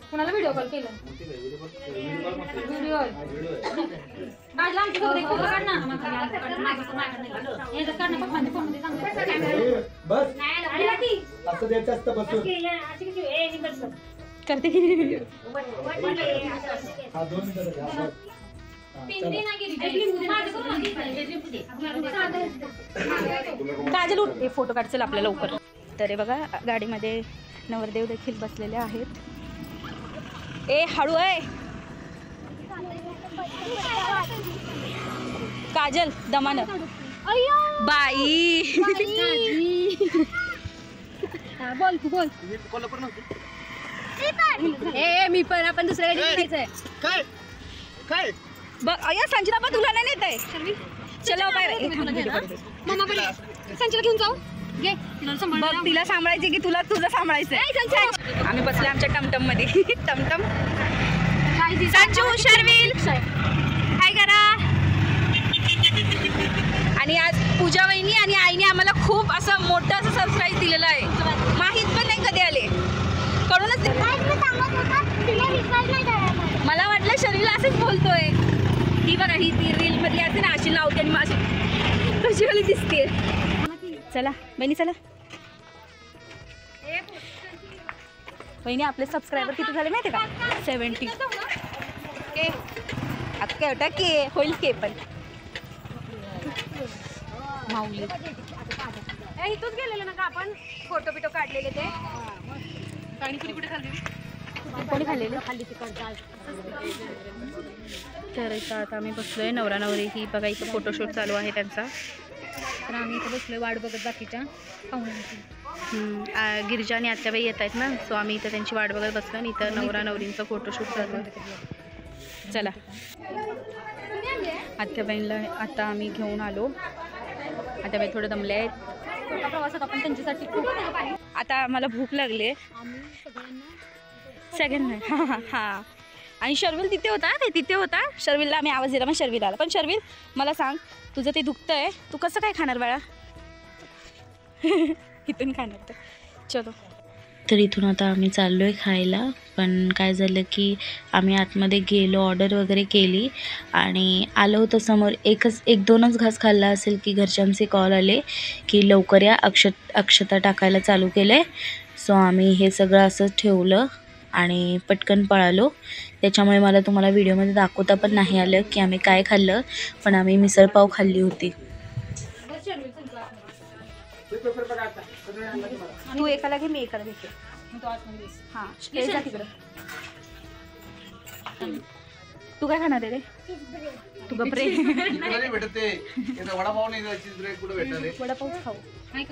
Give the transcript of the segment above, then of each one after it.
कुणाला video call केला? Video काढला आमची फोटो काढ ना. हे काढ ना पप्पांच्या फोन मध्ये चांगलं बस. असं द्यायचं असतं बसून करते की हा 2 मिनिटं द्या. काजल उठ, फोटो काढ चल आपल्या लवकर. तर हे बघा गाडीमध्ये नवरदेव देखील बसलेले आहेत. ए हळू आहे काजल दमानं बाई. बोल तू बोल. ए मी पण आपण दुसऱ्या गाडीत जायचंय. काय काय बघ अय्या संचिता पण तुला नाही नेत आहे. चलो बाय. मम्मा पण संचिता घेऊन जाऊ. घे बघ तिला सांभाळायची की तुला तुझं सांभाळायचं. आम्ही बसले आमच्या टमटम मध्ये. टमटम संजू शर्विल काय करा. आणि आज पूजा वहिनी आणि आईने आम्हाला खूप असं मोठं असं सरप्राईज दिलेलं आहे. माहित पण नाही कधी आले कळूनच. मला वाटलं शर्विल असंच बोलतोय. ही बघा ही ती रील मध्ये असते ना अशी लावते आणि माझी कशी वाली दिसते. चला बहिणी चला. बहिणी आपले सबस्क्रायबर किती झाले माहिती का? 70. आता काय होता की होईल की पण माऊली इथूच गेलेलो ना का आपण फोटो बिटो काढलेले ते. पाणीपुरी कुठे खाल्ली? कोणी खाल्लेली? खाल्ली तिकडचा. तर इथं आता आम्ही बसलोय नवरा नवरी. ही बघा इथं फोटोशूट चालू आहे त्यांचा. तर आम्ही इथं बसलोय वाट बघत बाकीच्या पाहुण्यांची. गिरिजा आणि आत्याबाई येत आहेत ना, सो आम्ही इथं त्यांची वाट बघत बसलो आणि इथं नवरा नवरींचं फोटोशूट चालू आहे. चला आत्याबाईंना आता आम्ही घेऊन आलो. आत्याबाई थोडं दमले आहेत प्रवासात आपण त्यांच्यासाठी. खूप आता आम्हाला भूक लागली सगळ्यांना. हां हां हां. आणि शर्विल तिथे होता. ते तिथे होता. शर्विलला आम्ही आवाज दिला मग शर्विल आला. पण शर्विल मला सांग तुझं ते दुखतंय तू कसं काय खाणार बाळा? इथून खाणार तर चलो. तर इथून आता आम्ही चाललो आहे खायला. पण काय झालं की आम्ही आतमध्ये गेलो ऑर्डर वगैरे केली आणि आलो होतं समोर. 1-2च घास खाल्ला असेल की घरच्यांचे कॉल आले की लवकर या अक्षता टाकायला चालू केले. सो आम्ही हे सगळं असंच ठेवलं आणि पटकन पळालो. त्याच्यामुळे मला तुम्हाला व्हिडिओमध्ये दाखवता पण नाही आलं की आम्ही काय खाल्लं. पण आम्ही मिसळपाव खाल्ली होती. तू एकाला घे मी एकाला घेते. हां तिकडं. तू काय खाणार आहे रे? तू गपरे. वडापाव खाऊ नाही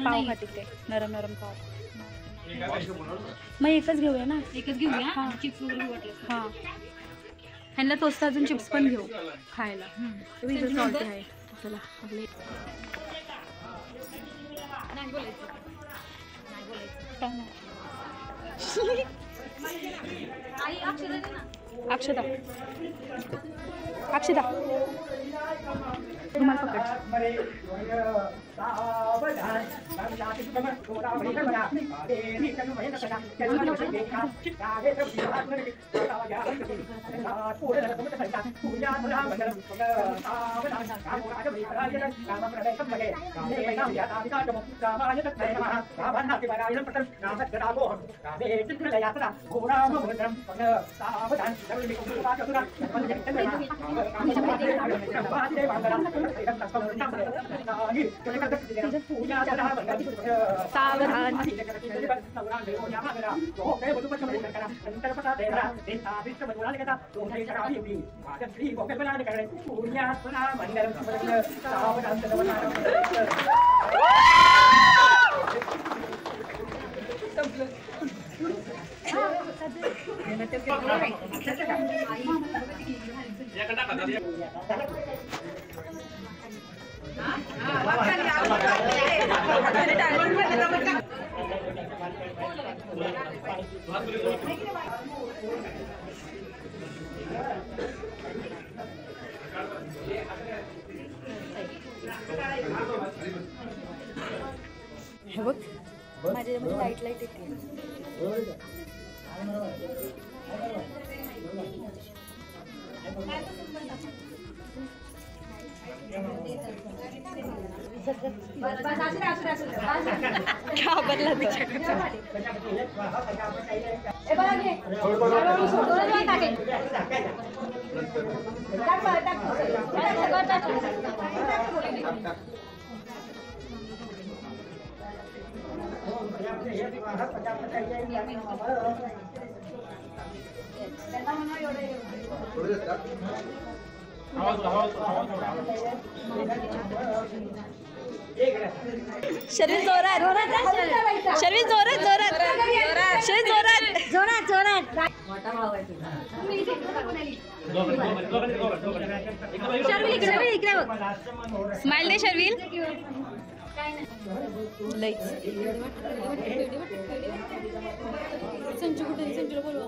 पाव खाते ते नरम नरम पाव. मग एकच घेऊया ना. एकच घेऊया. हां हां ह्यांना तोस्त अजून चिप्स पण घेऊ खायला. सॉल्ट आहे. चला आपले अक्षता अक्षता रुमाल पकड. सावधान. हे बघ माझ्यामध्ये लाईट लाईट येते. घाबरला शरीर जोरात शरीर जोरात जोरात शरीर जोरात जोरात जोरात. स्माइल दे शर्विल. संजू कुठे संजूला बोलवा.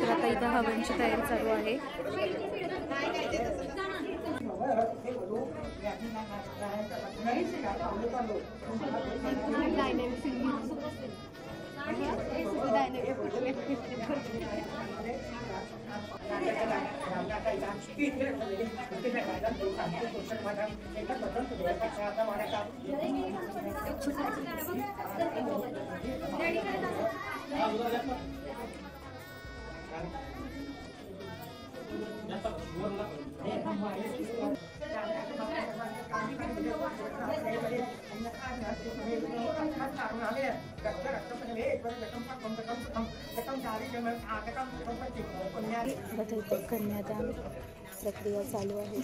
आता इथं हवनची तयारी चालू आहे. कन्यादान प्रक्रिया चालू आहे.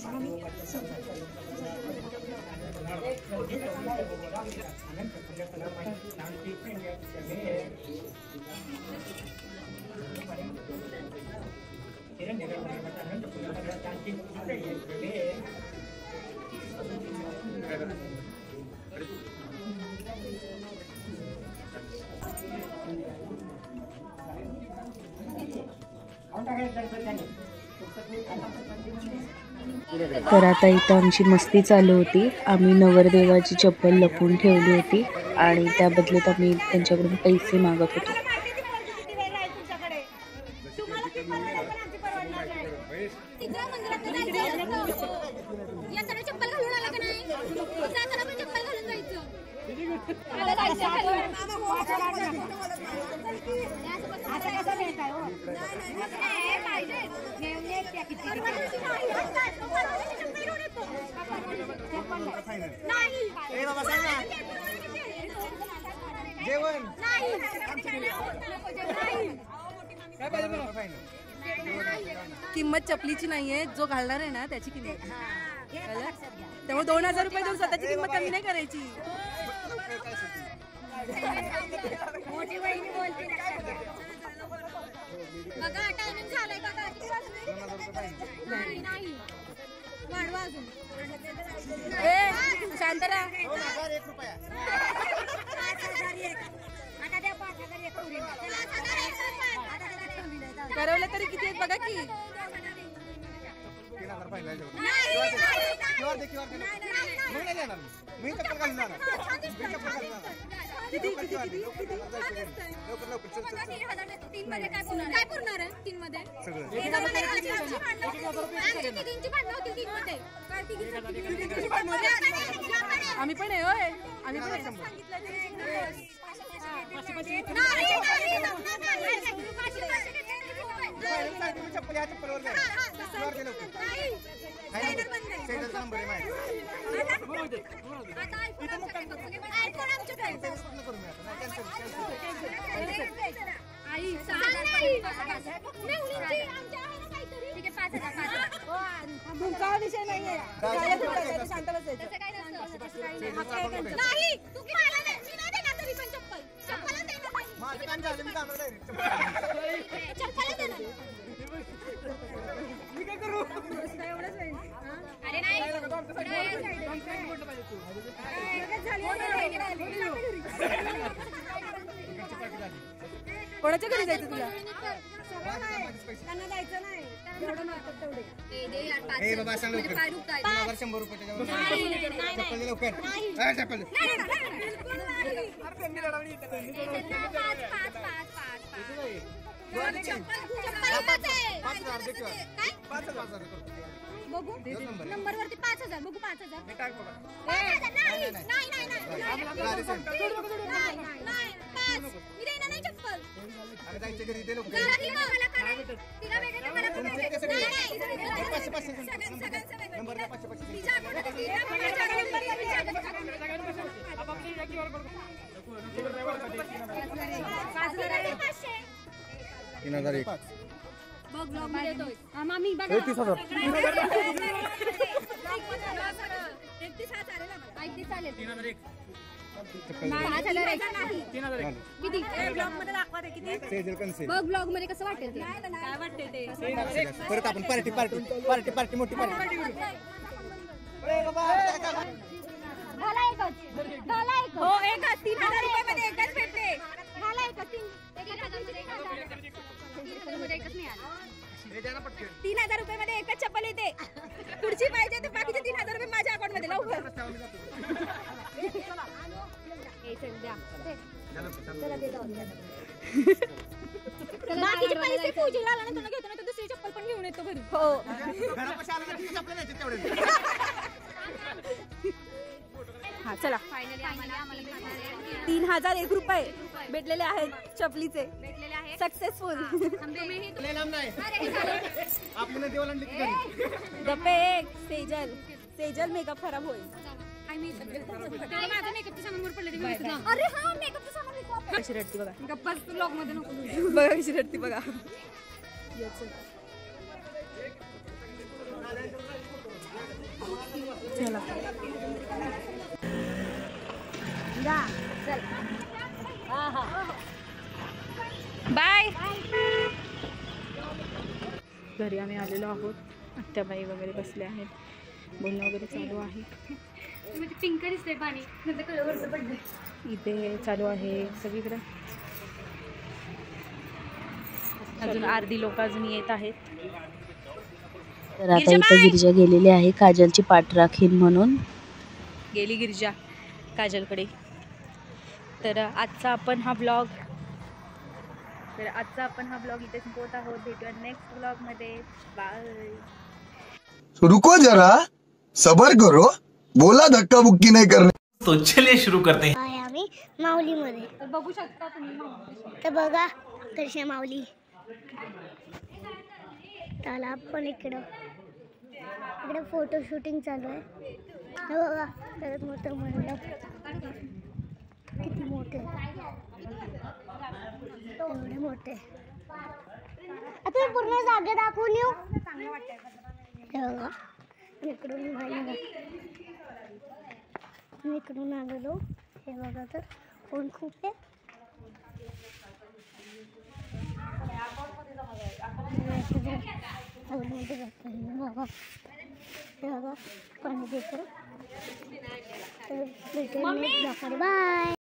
तर आता इथं आमची मस्ती चालू होती. आम्ही नवरदेवाची चप्पल लपवून ठेवली होती आणि त्या बदल्यात आम्ही त्यांच्याकडून पैसे मागत होतो. किंमत चपलीची नाहीये, जो घालणार आहे ना त्याची किंमत. त्यामुळे 2000 रुपये देऊन स्वतःची किंमत कमी नाही करायची. मोठी बहिणी बोलते बघा टायमिंग झालाय बघा. नाही नाही वाढवा अजून. शांत राहा. करवलं तरी किती आहेत बघा की. काय पुरणार आहे 3 मध्ये. आम्ही पण आहे होय. आम्ही पण तुमचा विषय नाहीये. शांत बसायचं. कोणाच्या घरी जायचं तुला? त्यांना जायचं नाही एवढं मागतात तेवढे. ए बाबा सांग लवकर. 100 रुपये चप्पल दे लवकर. हा, चप्पल दे. बघू नंबर वरती 5,000 बघू 5,000 नाही मी देणार नाही चप्पल. अरे जायचं घरी दे लवकर. तिला वेगळं मला पण नंबर द्या 500. बघ ब्लॉग मध्ये येतोय. मामी बघा 30,000. 31,000 चालेल 5,000 किती ब्लॉग मध्ये दाखवा ते किती. सेजल कन्से. बघ ब्लॉग मध्ये कसं वाटेल ते काय वाटते ते. परत आपण पार्टी मोठी पार्टी. घाला एकच हो एकच 3,000 रुपये मध्ये एकच भेटते. घाला एकच 3,000 रुपये मध्ये एकच चप्पल येते. पुढची पाहिजे तर बाकीचे 3,000 रुपये माझ्या अकाउंट मध्ये लवकर. बाकीचे पैसे पूजेला आला ना घेतो ना तर दुसरी चप्पल पण घेऊन येतो घरी. हो हा चला 3,001 रुपये भेटलेले आहेत चपलीचे. सक्सेसफुल. गप्पे एक सेजल मेकअप खराब होईल. अरे हा मेकअपचं सामान कशी रडती बघा. गप्पा ब्लॉग मध्ये नको बघा कशी रडती बघा. चला बाय. घरी आम्ही आलेलो आहोत. आत्याबाई वगैरे बसले आहेत. बोलणं वगैरे चालू आहे. पिंक दिसतंय पाणी नंतर कलरवरचं पडलं. इथे चालू आहे सगळीकडे. अजून अर्धी लोक अजून येत आहेत. तर आता इथं गिरिजा गेलेली आहे काजलची पाठ राखीन म्हणून. गेली गिरिजा काजलकडे. तर आजचा आपण हा ब्लॉग इथे संपवत आहोत. भेटूया नेक्स्ट ब्लॉग मध्ये. बाय. रुको जरा सबर करो. बोला धक्का बुक्की नाही करणे. तो चलिए शुरू करते हैं. आहे आम्ही माऊलीमध्ये. बघू शकता तुम्ही. तर बघा कशी माऊली. त्याला पण इकडे फोटो शूटिंग चालू आहे. हे बघा परत मोठं मंडप किती मोठे एवढे मोठे. आता पूर्ण जागा दाखवून येऊ. हे बघा इकडून आलेलो. हे बघा तर कोण खूप आहे. बघा पाणी देतो. बाय.